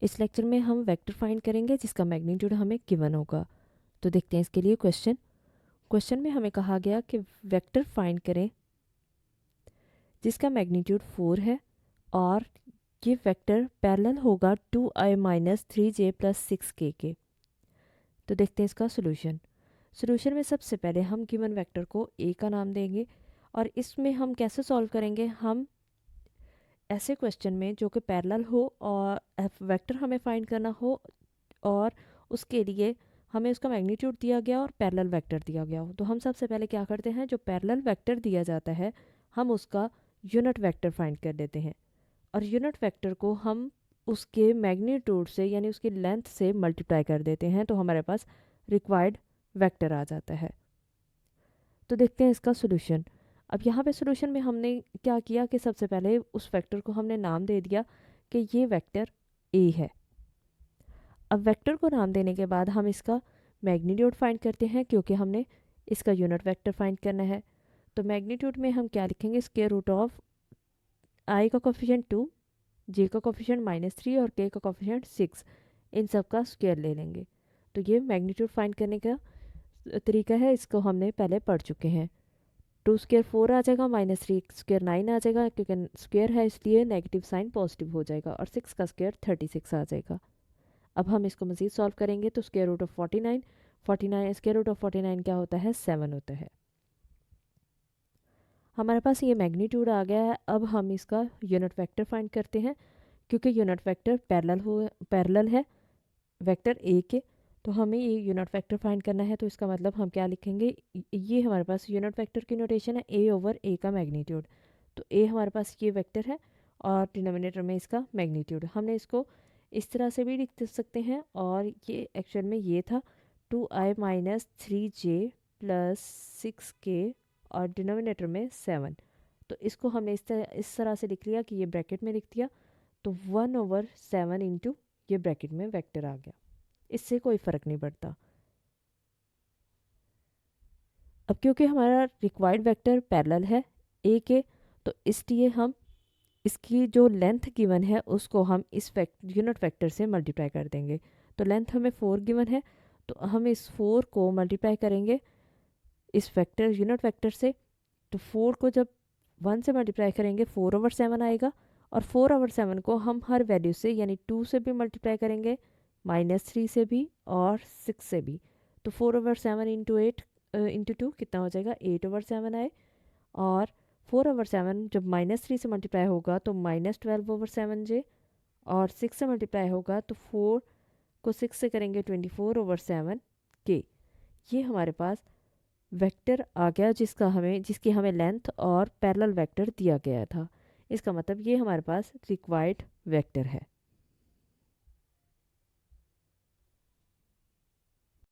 इस लेक्चर में हम वेक्टर फाइंड करेंगे जिसका मैग्नीट्यूड हमें गिवन होगा। तो देखते हैं इसके लिए क्वेश्चन में हमें कहा गया कि वेक्टर फाइंड करें जिसका मैग्नीट्यूड 4 है और ये वेक्टर पैरेलल होगा 2i minus 3j plus 6k के। तो देखते हैं इसका सोल्यूशन में सबसे पहले हम गिवन वेक्टर को a का नाम देंगे और इसमें हम कैसे सॉल्व करेंगे, हम ऐसे क्वेश्चन में जो कि पैरेलल हो और वेक्टर हमें फाइंड करना हो और उसके लिए हमें उसका मैग्नीट्यूड दिया गया और पैरेलल वेक्टर दिया गया हो, तो हम सबसे पहले क्या करते हैं, जो पैरेलल वेक्टर दिया जाता है हम उसका यूनिट वेक्टर फाइंड कर लेते हैं और यूनिट वेक्टर को हम उसके मैग्नीट्यूड से यानी उसकी लेंथ से मल्टीप्लाई कर देते हैं, तो हमारे पास रिक्वायर्ड वेक्टर आ जाता है। तो देखते हैं इसका सोल्यूशन। अब यहाँ पे सोल्यूशन में हमने क्या किया कि सबसे पहले उस वेक्टर को हमने नाम दे दिया कि ये वेक्टर ए है। अब वेक्टर को नाम देने के बाद हम इसका मैग्नीट्यूड फाइंड करते हैं क्योंकि हमने इसका यूनिट वेक्टर फाइंड करना है। तो मैग्नीट्यूड में हम क्या लिखेंगे, स्क्वायर रूट ऑफ आई का कोफिशिएंट 2, जे का कोफिशिएंट -3 और के का कोफिशिएंट 6, इन सब का स्क्वायर ले लेंगे। तो ये मैग्नीट्यूड फाइंड करने का तरीका है, इसको हमने पहले पढ़ चुके हैं। 2 स्क्वायर 4 आ जाएगा, -3 स्क्वायर 9 आ जाएगा, क्योंकि स्क्वायर है इसलिए नेगेटिव साइन पॉजिटिव हो जाएगा और 6 का स्क्वायर 36 आ जाएगा। अब हम इसको मज़ीद सॉल्व करेंगे तो square root of 49 square root of 49 क्या होता है, 7 होता है। हमारे पास ये मैग्नीट्यूड आ गया है। अब हम इसका यूनिट वेक्टर फाइंड करते हैं क्योंकि यूनिट वेक्टर पैरेलल है वेक्टर ए के, तो हमें ये यूनिट वेक्टर फाइंड करना है। तो इसका मतलब हम क्या लिखेंगे, ये हमारे पास यूनिट वेक्टर की नोटेशन है ए ओवर ए का मैग्नीट्यूड। तो ए हमारे पास ये वेक्टर है और डिनोमिनेटर में इसका मैग्नीट्यूड। हमने इसको इस तरह से भी लिख सकते हैं और ये एक्चुअल में ये था 2i minus 3j plus 6k और डिनोमिनेटर में 7। तो इसको हमने इस तरह से लिख लिया कि ये ब्रैकेट में लिख दिया, तो 1/7 इंटू ये ब्रैकेट में वेक्टर आ गया। इससे कोई फ़र्क नहीं पड़ता। अब क्योंकि हमारा रिक्वायर्ड वेक्टर पैरेलल है ए के, तो इसलिए हम इसकी जो लेंथ गिवन है उसको हम इस यूनिट वेक्टर से मल्टीप्लाई कर देंगे। तो लेंथ हमें 4 गिवन है, तो हम इस 4 को मल्टीप्लाई करेंगे इस वेक्टर यूनिट वेक्टर से। तो 4 को जब 1 से मल्टीप्लाई करेंगे 4/7 आएगा और 4/7 को हम हर वैल्यू से यानी 2 से भी मल्टीप्लाई करेंगे, -3 से भी और 6 से भी। तो 4/7 इंटू 8 इंटू 2 कितना हो जाएगा, 8/7 आए। और 4/7 जब -3 से मल्टीप्लाई होगा तो -12/7j और 6 से मल्टीप्लाई होगा तो 4 को 6 से करेंगे 24/7k। ये हमारे पास वेक्टर आ गया जिसकी हमें लेंथ और पैरेलल वेक्टर दिया गया था। इसका मतलब ये हमारे पास रिक्वायर्ड वेक्टर है।